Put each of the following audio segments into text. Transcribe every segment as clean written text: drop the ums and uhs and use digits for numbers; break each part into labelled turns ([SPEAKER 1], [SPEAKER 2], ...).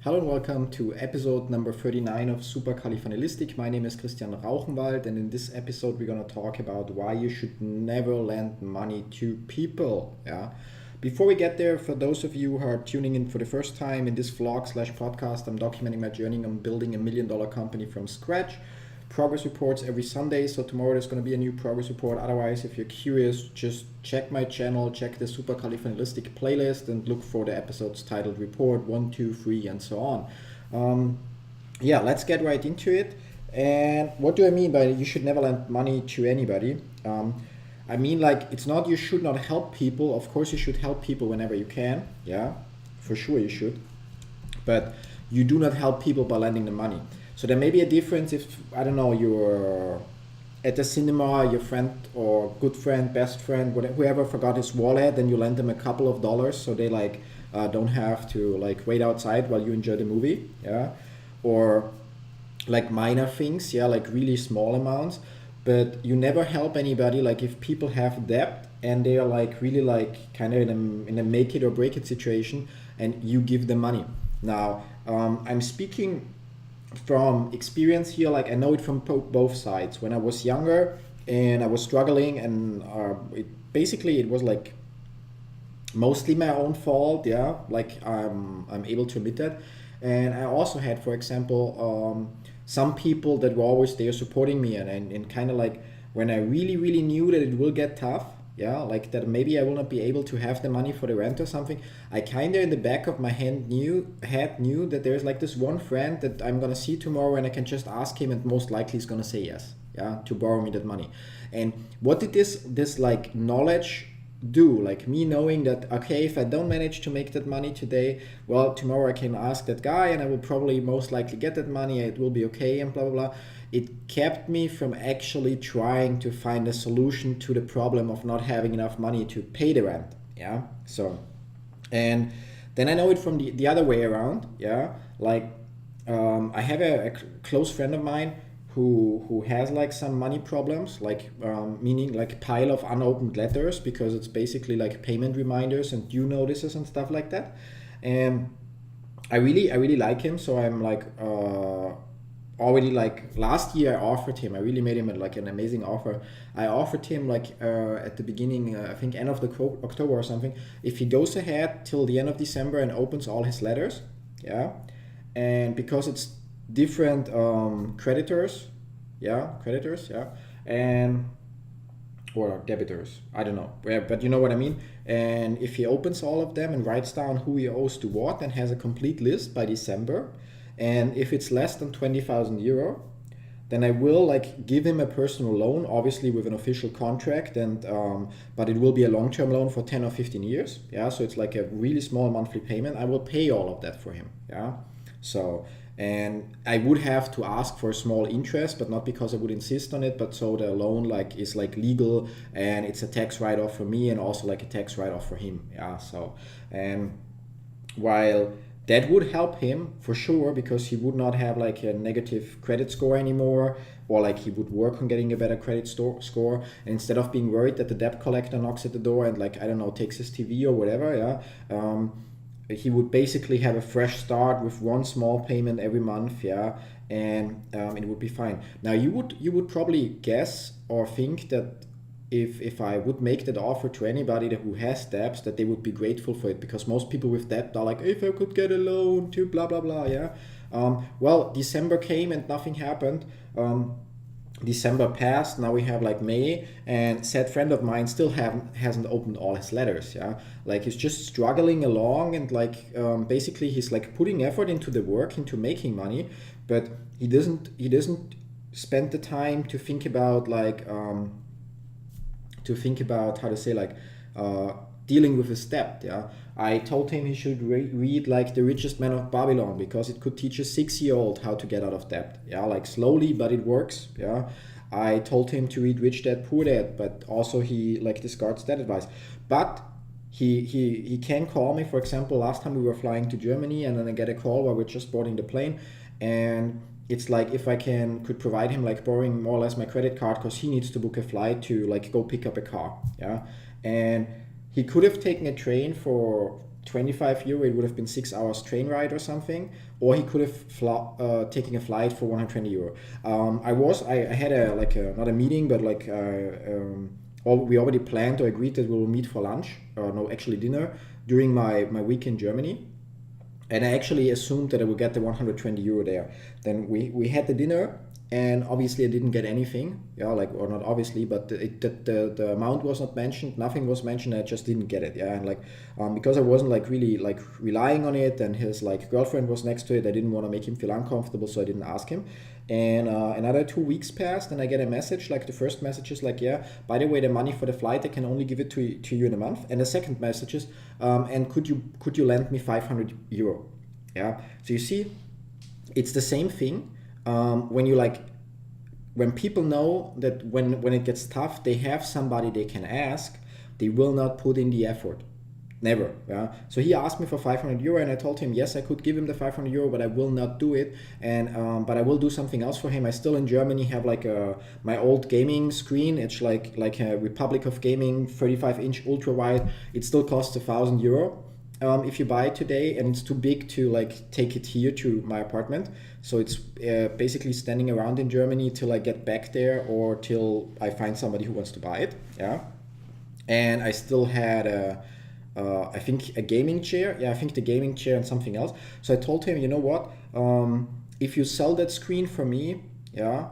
[SPEAKER 1] Hello and welcome to episode number 39 of Supercalifragilistic. My name is Christian Rauchenwald, and in this episode we're going to talk about why you should never lend money to people. Before we get there, for those of you who are tuning in for the first time, in this vlog/podcast, I'm documenting my journey on building $1 million company from scratch. Progress reports every Sunday, so tomorrow there's going to be a new progress report. Otherwise, if you're curious, just check my channel, check the Supercalifragilistic playlist, and look for the episodes titled Report 1, 2, 3, and so on. Let's get right into it. And what do I mean by you should never lend money to anybody? I mean, like, it's not you should not help people. Of course, you should help people whenever you can. Yeah, for sure you should. But you do not help people by lending them money. So there may be a difference if, I don't know, you're at the cinema, your friend or good friend, best friend, whoever forgot his wallet, then you lend them a couple of dollars so they don't have to wait outside while you enjoy the movie, yeah? Or like minor things, yeah, like really small amounts. But you never help anybody, like if people have debt and they are really kind of in a make it or break it situation and you give them money. Now, I'm speaking from experience here, like I know it from both sides. When I was younger and I was struggling, and it was like mostly my own fault, yeah, like I'm able to admit that. And I also had, for example, some people that were always there supporting me, and kind of like when I really knew that it will get tough, yeah, like that maybe I will not be able to have the money for the rent or something, I kind of in the back of my head knew that there's like this one friend that I'm gonna see tomorrow and I can just ask him and most likely he's gonna say yes, yeah, to borrow me that money. And what did this like knowledge do? Like me knowing that, okay, if I don't manage to make that money today, well, tomorrow I can ask that guy and I will probably most likely get that money, it will be okay, and blah blah blah. It kept me from actually trying to find a solution to the problem of not having enough money to pay the rent, yeah. So, and then I know it from the other way around, yeah. Like I have a close friend of mine who has like some money problems, meaning like pile of unopened letters, because it's basically like payment reminders and due notices and stuff like that. And I really like him, so I'm like already, like last year I offered him, I really made him like an amazing offer. I offered him at the beginning, I think end of the October or something, if he goes ahead till the end of December and opens all his letters, yeah, and because it's different creditors, yeah, and or debitors, I don't know, but you know what I mean. And if he opens all of them and writes down who he owes to what and has a complete list by December, and if it's less than 20,000 euro, then I will like give him a personal loan, obviously with an official contract, and but it will be a long-term loan for 10 or 15 years, yeah. So it's like a really small monthly payment. I will pay all of that for him, yeah. So, and I would have to ask for a small interest, but not because I would insist on it, but so the loan is legal, and it's a tax write-off for me and also like a tax write-off for him, yeah. So, and while that would help him for sure, because he would not have like a negative credit score anymore, or like he would work on getting a better credit score, and instead of being worried that the debt collector knocks at the door and like, I don't know, takes his TV or whatever, yeah, he would basically have a fresh start with one small payment every month, yeah, and it would be fine. Now you would probably guess or think that if I would make that offer to anybody who has debts, that they would be grateful for it, because most people with debt are like, if I could get a loan to blah blah blah, yeah. Well, December came and nothing happened. December passed, now we have like May, and said friend of mine still hasn't opened all his letters, yeah. Like he's just struggling along, and like basically he's like putting effort into the work, into making money, but he doesn't spend the time to think about how to say, dealing with his debt, yeah. I told him he should read like The Richest Man of Babylon, because it could teach a 6-year-old how to get out of debt, yeah, like slowly, but it works, yeah. I told him to read Rich Dad Poor Dad, but also he like discards that advice. But he can call me. For example, last time we were flying to Germany, and then I get a call while we're just boarding the plane, and it's like if I could provide him like borrowing more or less my credit card, because he needs to book a flight to like go pick up a car, yeah. And he could have taken a train for 25 euro, it would have been 6 hours train ride or something, or he could have taken a flight for 120 euro. I had not a meeting, but we already planned or agreed that we will meet for lunch, or no, actually dinner, during my week in Germany. And I actually assumed that I would get the 120 euro there. Then we had the dinner, and obviously I didn't get anything, or not obviously, but the amount was not mentioned, nothing was mentioned, I just didn't get it, and because I wasn't really relying on it, and his girlfriend was next to it, I didn't want to make him feel uncomfortable, so I didn't ask him. And another 2 weeks passed, and I get a message, the first message is by the way, the money for the flight, I can only give it to you in a month. And the second message is, and could you lend me 500 euro? Yeah, so you see, it's the same thing. When people know that when it gets tough, they have somebody they can ask, they will not put in the effort. Never. Yeah. So he asked me for 500 euro, and I told him yes, I could give him the 500 euro, but I will not do it. And but I will do something else for him. I still in Germany have my old gaming screen. It's like a Republic of Gaming 35-inch ultra wide. It still costs 1,000 euro. If you buy it today, and it's too big to take it here to my apartment, so it's basically standing around in Germany till I get back there or till I find somebody who wants to buy it. Yeah, and I still had I think a gaming chair. Yeah, I think the gaming chair and something else. So I told him, you know what? If you sell that screen for me, I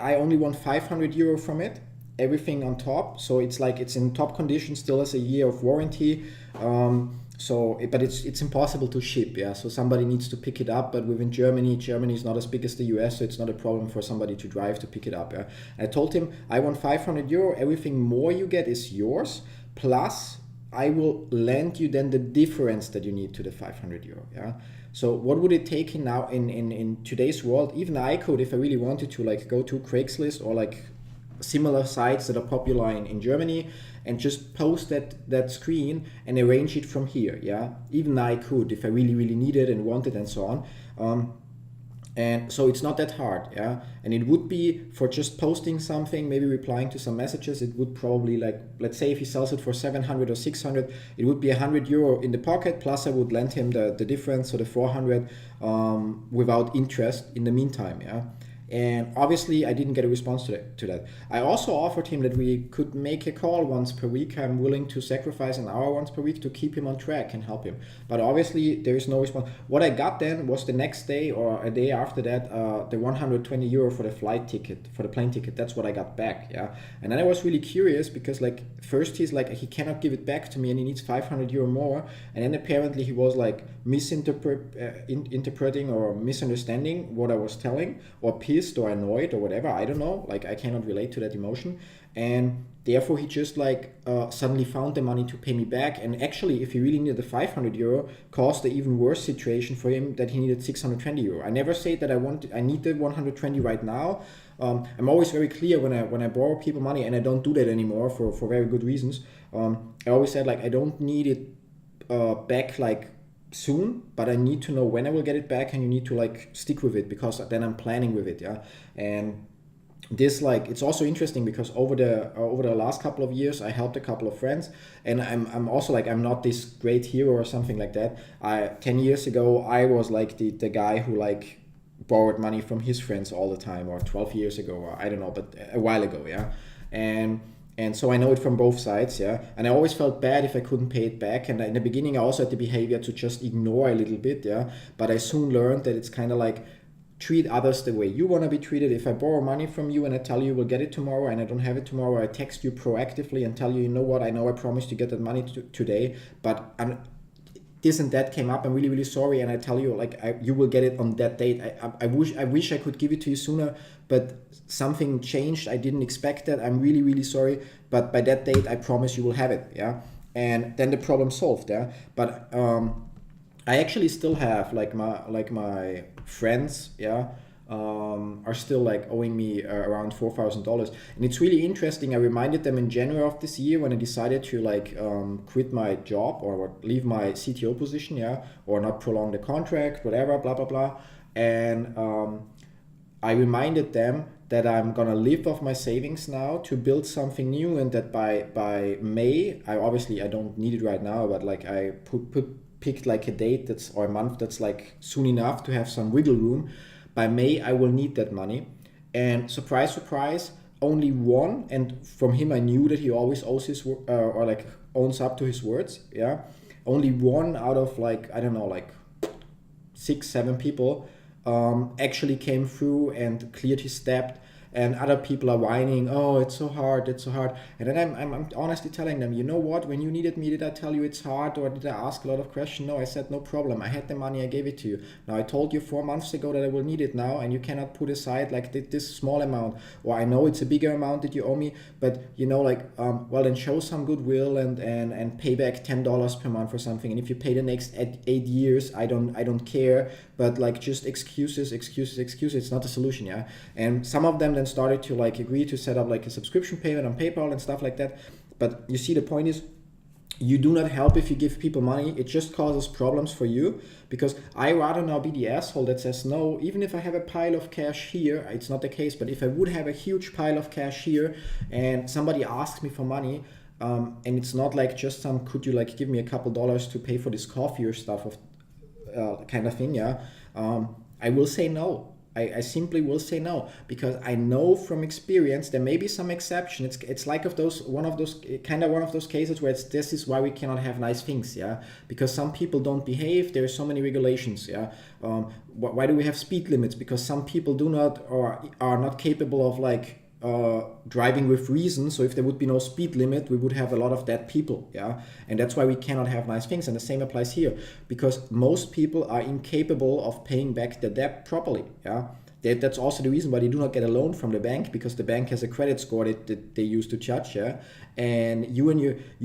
[SPEAKER 1] only want 500 euro from it. Everything on top, so it's in top condition, still has a year of warranty. But it's impossible to ship. Yeah, so somebody needs to pick it up. But within Germany is not as big as the US, so it's not a problem for somebody to drive to pick it up. Yeah, I told him I want 500 euro. Everything more you get is yours. Plus, I will lend you then the difference that you need to the 500 euro. Yeah. So what would it take in today's world? Even I could, if I really wanted to, go to Craigslist or similar sites that are popular in Germany, and just post that screen and arrange it from here. Yeah, even I could if I really needed and wanted and so on. And so it's not that hard. Yeah, and it would be for just posting something, maybe replying to some messages. It would probably let's say if he sells it for 700 or 600, it would be 100 euro in the pocket. Plus I would lend him the difference, so the 400 without interest in the meantime. Yeah. And obviously I didn't get a response to that. I also offered him that we could make a call once per week. I'm willing to sacrifice an hour once per week to keep him on track and help him. But obviously there is no response. What I got then was the next day or a day after that, the 120 euro for the flight ticket, for the plane ticket. That's what I got back. Yeah. And then I was really curious because first he's he cannot give it back to me and he needs 500 euro more. And then apparently he was interpreting or misunderstanding what I was telling, or pissed or annoyed or whatever, I don't know, I cannot relate to that emotion, and therefore he just suddenly found the money to pay me back. And actually, if he really needed the 500 euro, caused the even worse situation for him that he needed 620 euro. I never say that I need the 120 right now. I'm always very clear when I borrow people money, and I don't do that anymore for very good reasons. I always said I don't need it back soon, but I need to know when I will get it back, and you need to stick with it, because then I'm planning with it. Yeah. And this it's also interesting because over the last couple of years I helped a couple of friends, and I'm also I'm not this great hero or something like that. 10 years ago I was the guy who borrowed money from his friends all the time, or 12 years ago, or I don't know, but a while ago. Yeah. And so I know it from both sides, yeah. And I always felt bad if I couldn't pay it back. And in the beginning, I also had the behavior to just ignore a little bit, yeah. But I soon learned that it's kind of treat others the way you want to be treated. If I borrow money from you and I tell you we'll get it tomorrow and I don't have it tomorrow, I text you proactively and tell you, you know what, I know I promised to get that money today, but this and that came up, I'm really sorry, and I tell you you will get it on that date. I wish I could give it to you sooner, but something changed. I didn't expect that. I'm really sorry, but by that date I promise you will have it. Yeah. And then the problem solved. Yeah. But I actually still have my friends, yeah, are still owing me around $4,000, and it's really interesting. I reminded them in January of this year when I decided to quit my job or leave my CTO position, yeah, or not prolong the contract, whatever, blah blah blah, and I reminded them that I'm gonna live off my savings now to build something new, and that by May, I don't need it right now, but like I picked like a date that's or a month that's like soon enough to have some wiggle room. By May, I will need that money, and surprise, surprise, only one, and from him I knew that he always owes his or like owns up to his words. Yeah, only one out of like I don't know like 6-7 people actually came through and cleared his debt, and other people are whining, oh, it's so hard, it's so hard. And then I'm honestly telling them, you know what, when you needed me, did I tell you it's hard, or did I ask a lot of questions? No, I said no problem, I had the money, I gave it to you. Now I told you 4 months ago that I will need it now, and you cannot put aside like this small amount, or I know it's a bigger amount that you owe me, but you know, like well, then show some goodwill and pay back $10 per month or something. And if you pay the next 8 years, I don't care, but like just excuses, it's not the solution. Yeah. And some of them then started to like agree to set up like a subscription payment on PayPal and stuff like that. But you see, the point is, you do not help if you give people money. It just causes problems for you, because I rather now be the asshole that says no. Even if I have a pile of cash here, it's not the case, but if I would have a huge pile of cash here and somebody asks me for money, and it's not like just some, could you like give me a couple dollars to pay for this coffee or stuff of kind of thing, yeah, I will say no. I simply will say no, because I know from experience there may be some exception. It's like one of those cases where this is why we cannot have nice things, yeah, because some people don't behave. There are so many regulations, yeah. Why do we have speed limits? Because some people do not or are not capable of like driving with reason. So if there would be no speed limit, we would have a lot of dead people, yeah, and that's why we cannot have nice things. And the same applies here, because most people are incapable of paying back the debt properly, yeah. That's also the reason why they do not get a loan from the bank, because the bank has a credit score that they use to judge, yeah. And you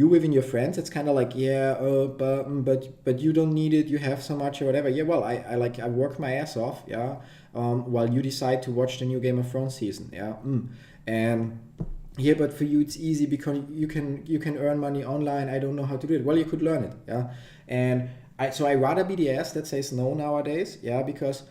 [SPEAKER 1] within your friends, it's kind of like, yeah, but you don't need it, you have so much or whatever. Yeah, well, I work my ass off, yeah, while you decide to watch the new Game of Thrones season, yeah. And yeah, but for you it's easy because you can earn money online. I don't know how to do it. Well, you could learn it, yeah. And I rather be the ass that says no nowadays, yeah, because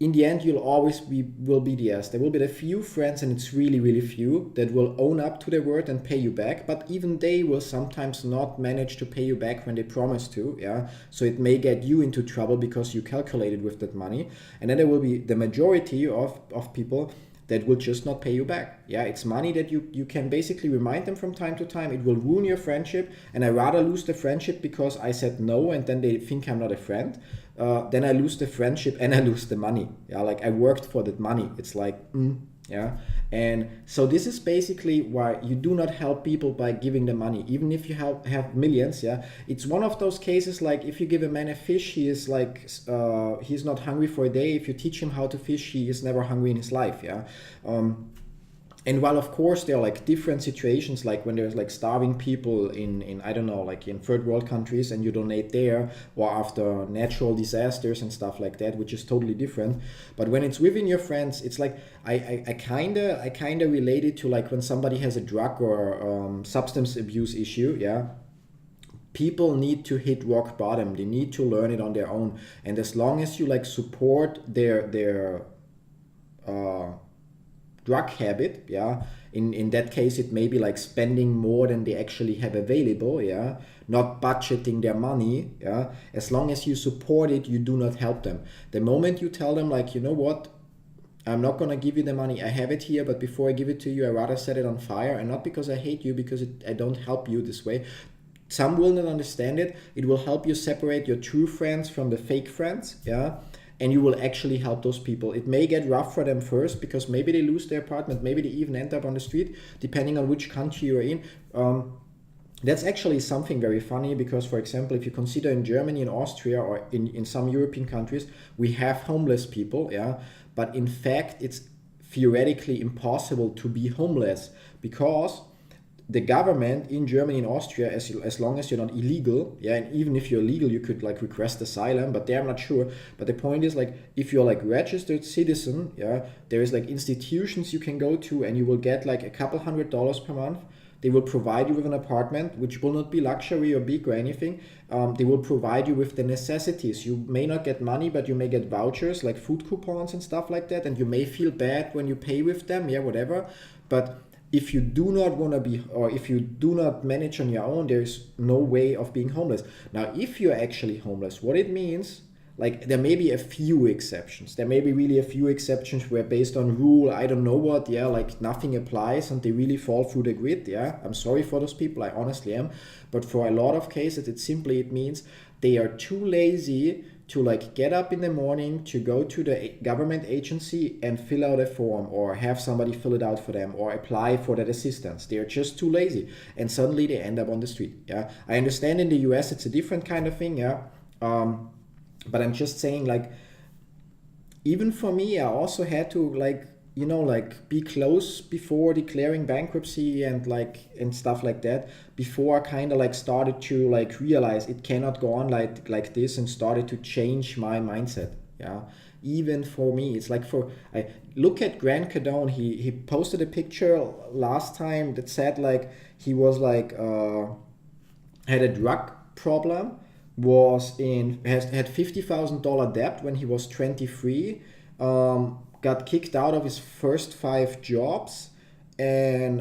[SPEAKER 1] in the end you'll always will be the ass. There will be a few friends, and it's really, really few, that will own up to their word and pay you back, but even they will sometimes not manage to pay you back when they promise to, yeah. So it may get you into trouble because you calculated with that money. And then there will be the majority of people that will just not pay you back. Yeah, it's money that you can basically remind them from time to time. It will ruin your friendship, and I rather lose the friendship because I said no and then they think I'm not a friend. Then I lose the friendship and I lose the money. Yeah, like I worked for that money. It's like, yeah. And so this is basically why you do not help people by giving them money, even if you have millions, yeah. It's one of those cases like, if you give a man a fish, he is like, he's not hungry for a day. If you teach him how to fish, he is never hungry in his life, yeah. And while of course there are like different situations, like when there's like starving people in I don't know, like in third world countries, and you donate there, or after natural disasters and stuff like that, which is totally different. But when it's within your friends, it's like I kinda relate it to like when somebody has a drug or substance abuse issue, yeah. People need to hit rock bottom. They need to learn it on their own. And as long as you like support their drug habit, yeah, in that case it may be like spending more than they actually have available, yeah, not budgeting their money, yeah. As long as you support it, you do not help them. The moment you tell them like, you know what, I'm not gonna give you the money, I have it here, but before I give it to you, I rather set it on fire, and not because I hate you, because I don't help you this way. Some will not understand it. It will help you separate your true friends from the fake friends, yeah. And you will actually help those people. It may get rough for them first, because maybe they lose their apartment, maybe they even end up on the street, depending on which country you're in. That's actually something very funny, because for example, if you consider in Germany and Austria, or in some European countries, we have homeless people, yeah, but in fact it's theoretically impossible to be homeless, because the government in Germany and Austria, as long as you're not illegal, yeah, and even if you're legal, you could like request asylum, but there I'm not sure. But the point is, like, if you're like registered citizen, yeah, there is like institutions you can go to, and you will get like a couple $100s per month. They will provide you with an apartment, which will not be luxury or big or anything. They will provide you with the necessities. You may not get money, but you may get vouchers like food coupons and stuff like that. And you may feel bad when you pay with them, yeah, whatever. But if you do not want to be, or if you do not manage on your own, there's no way of being homeless. Now, if you're actually homeless, what it means, like there may be a few exceptions. There may be really a few exceptions where based on rule, I don't know what, yeah, like nothing applies and they really fall through the grid, yeah. I'm sorry for those people, I honestly am. But for a lot of cases, it means they are too lazy to like get up in the morning to go to the government agency and fill out a form or have somebody fill it out for them or apply for that assistance. They're just too lazy and suddenly they end up on the street. Yeah, I understand in the US it's a different kind of thing. Yeah, but I'm just saying, like, even for me, I also had to like, you know, like be close before declaring bankruptcy and stuff like that, before I kind of like started to like realize it cannot go on like this, and started to change my mindset. Yeah, even for me, it's like, for I look at Grant Cardone. He posted a picture last time that said like he was like had a drug problem, had $50,000 debt when he was 23, got kicked out of his first 5 jobs, and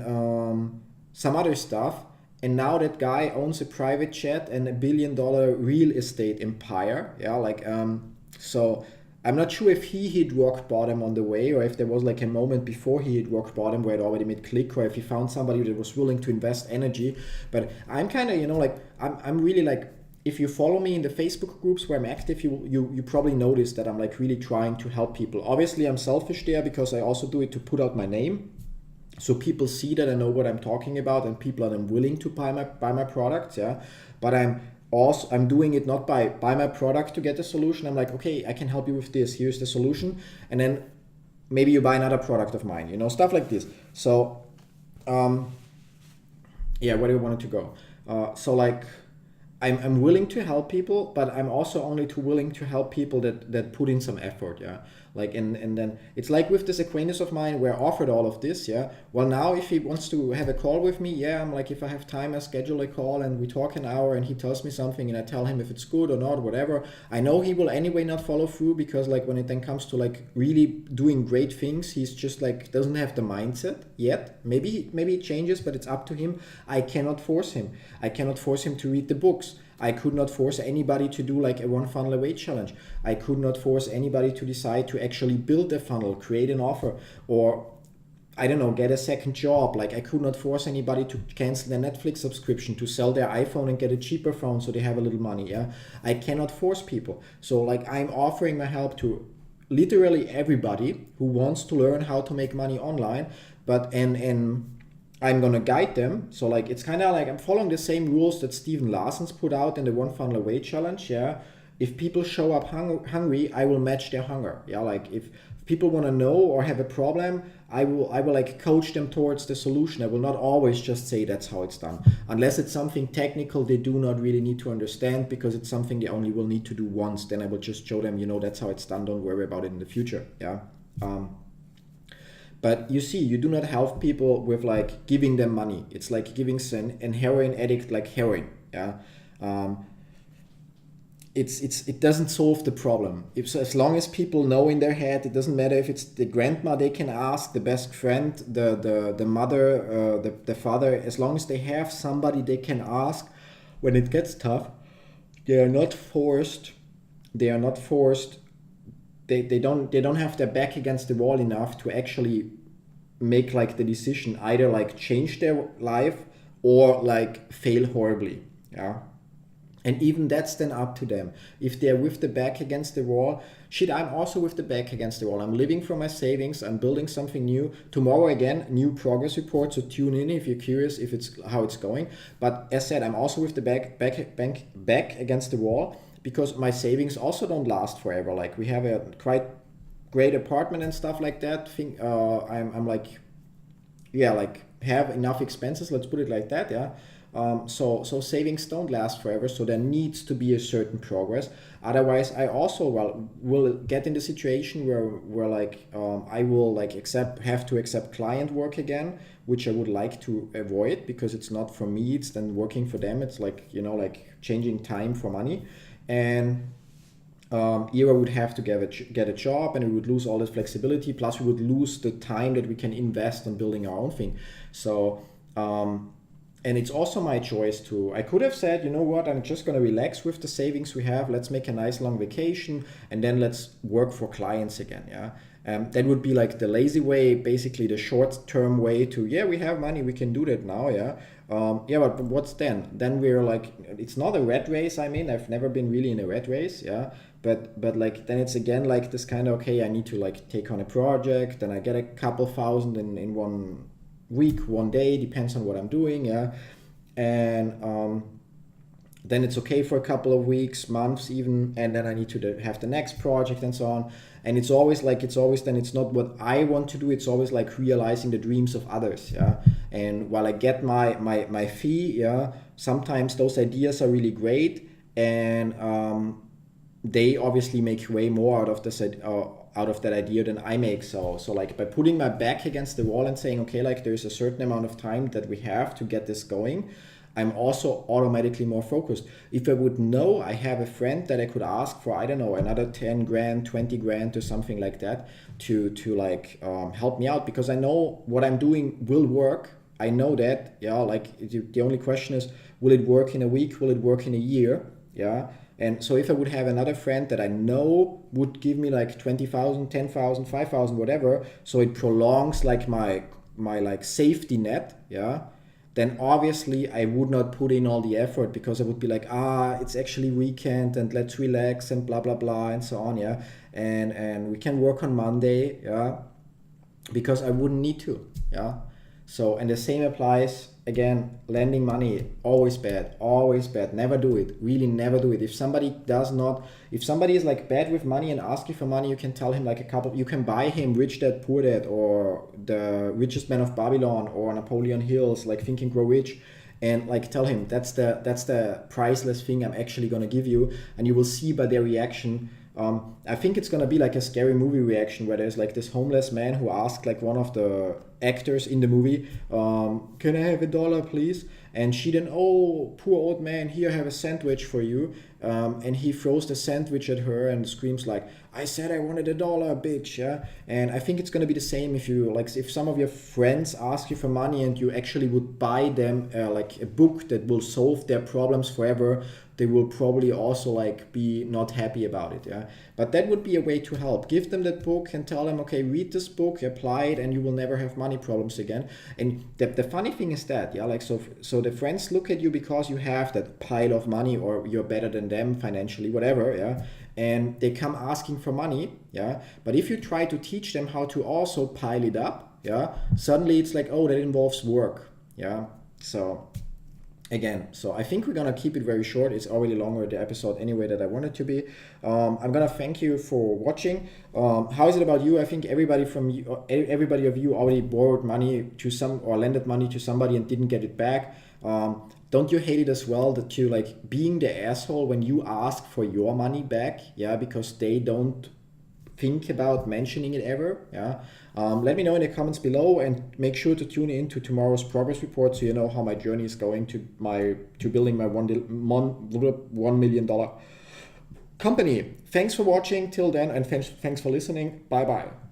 [SPEAKER 1] some other stuff. And now that guy owns a private jet and $1 billion real estate empire. Yeah, like so I'm not sure if he hit rock bottom on the way, or if there was like a moment before he hit rock bottom where it already made click, or if he found somebody that was willing to invest energy. But I'm kind of, you know, like I'm really like, if you follow me in the Facebook groups where I'm active, you probably notice that I'm like really trying to help people. Obviously, I'm selfish there because I also do it to put out my name, so people see that I know what I'm talking about, and people are then willing to buy my products. Yeah, but I'm doing it not by buy my product to get a solution. I'm like, okay, I can help you with this. Here's the solution, and then maybe you buy another product of mine. You know, stuff like this. So, yeah, where do you want it to go? So like, I'm willing to help people, but I'm also only too willing to help people that put in some effort. Yeah, like, and then it's like with this acquaintance of mine where I offered all of this. Yeah, well, now if he wants to have a call with me, yeah, I'm like, if I have time, I schedule a call and we talk an hour and he tells me something and I tell him if it's good or not, whatever. I know he will anyway not follow through, because like when it then comes to like really doing great things, he's just like doesn't have the mindset yet. Maybe it changes, but it's up to him. I cannot force him. I cannot force him to read the books. I could not force anybody to do like a one funnel away challenge. I could not force anybody to decide to actually build a funnel, create an offer, or I don't know, get a second job. Like, I could not force anybody to cancel their Netflix subscription, to sell their iPhone and get a cheaper phone so they have a little money. Yeah, I cannot force people. So like, I'm offering my help to literally everybody who wants to learn how to make money online, but and I'm gonna guide them. So like, it's kind of like I'm following the same rules that Steven Larson's put out in the One Funnel Away challenge. Yeah, if people show up hungry, I will match their hunger. Yeah, like if people want to know or have a problem, I will like coach them towards the solution. I will not always just say that's how it's done, unless it's something technical they do not really need to understand, because it's something they only will need to do once. Then I will just show them, you know, that's how it's done. Don't worry about it in the future. Yeah. But you see, you do not help people with like giving them money. It's like giving an heroin addict like heroin. Yeah, it doesn't solve the problem. As long as people know in their head, it doesn't matter if it's the grandma they can ask, the best friend, the mother, the father. As long as they have somebody they can ask when it gets tough, they are not forced. They are not forced. They don't have their back against the wall enough to actually make like the decision, either like change their life or like fail horribly. Yeah, and even that's then up to them. If they're with the back against the wall, shit, I'm also with the back against the wall. I'm living from my savings. I'm building something new. Tomorrow again, new progress report. So tune in if you're curious if it's how it's going. But as said, I'm also with the back against the wall, because my savings also don't last forever. Like, we have a quite great apartment and stuff like that. I'm like, yeah, like have enough expenses. Let's put it like that. Yeah. So savings don't last forever. So there needs to be a certain progress. Otherwise, I also will get in the situation where like I will like have to accept client work again, which I would like to avoid because it's not for me, it's then working for them. It's like, you know, like changing time for money. And Era would have to get a job, and we would lose all this flexibility. Plus, we would lose the time that we can invest on building our own thing. So, and it's also my choice to. I could have said, you know what, I'm just gonna relax with the savings we have. Let's make a nice long vacation, and then let's work for clients again. Yeah. That would be like the lazy way, basically the short-term way to, yeah, we have money, we can do that now, yeah. Yeah, but what's then? Then we're like, it's not a rat race. I mean, I've never been really in a rat race, yeah. But like then it's again like this kind of, okay, I need to like take on a project, and I get a couple thousand in 1 week, 1 day, depends on what I'm doing, yeah. And then it's okay for a couple of weeks, months even, and then I need to have the next project and so on. And it's always then it's not what I want to do, it's always like realizing the dreams of others, yeah. And while I get my fee, yeah, sometimes those ideas are really great, and they obviously make way more out of this out of that idea than I make. So like by putting my back against the wall and saying, okay, like there's a certain amount of time that we have to get this going, I'm also automatically more focused. If I would know I have a friend that I could ask for, I don't know, another 10 grand, 20 grand or something like that to like help me out, because I know what I'm doing will work. I know that, yeah, like the only question is, will it work in a week? Will it work in a year? Yeah. And so if I would have another friend that I know would give me like 20,000, 10,000, 5,000, whatever, so it prolongs like my like safety net, yeah, then obviously I would not put in all the effort, because I would be like, it's actually weekend and let's relax and blah, blah, blah, and so on, yeah. And we can work on Monday, yeah, because I wouldn't need to, yeah. So, and the same applies, again, lending money, always bad, never do it, really never do it. If somebody is like bad with money and asks you for money, you can tell him like you can buy him Rich Dad Poor Dad or The Richest Man of Babylon or Napoleon Hill's like Think and Grow Rich, and like tell him that's the priceless thing I'm actually gonna give you, and you will see by their reaction. I think it's gonna be like a scary movie reaction where there's like this homeless man who asked like one of the actors in the movie, can I have $1 please? And she then, oh, poor old man, here I have a sandwich for you. And he throws the sandwich at her and screams like, I said I wanted $1, bitch, yeah? And I think it's gonna be the same if some of your friends ask you for money and you actually would buy them like a book that will solve their problems forever, they will probably also like be not happy about it, yeah. But that would be a way to help. Give them that book and tell them, okay, read this book, apply it, and you will never have money problems again. And the funny thing is that, yeah, like so the friends look at you because you have that pile of money, or you're better than them financially, whatever, yeah. And they come asking for money, yeah. But if you try to teach them how to also pile it up, yeah, suddenly it's like, oh, that involves work, yeah. So again, so I think we're gonna keep it very short. It's already longer the episode anyway that I want it to be. I'm gonna thank you for watching. How is it about you? I think everybody of you already borrowed money to some or lended money to somebody and didn't get it back. Don't you hate it as well that you like being the asshole when you ask for your money back? Yeah, because they don't think about mentioning it ever, yeah. Let me know in the comments below, and make sure to tune in to tomorrow's progress report so you know how my journey is going to building my $1 million company. Thanks for watching till then, and thanks for listening. Bye bye.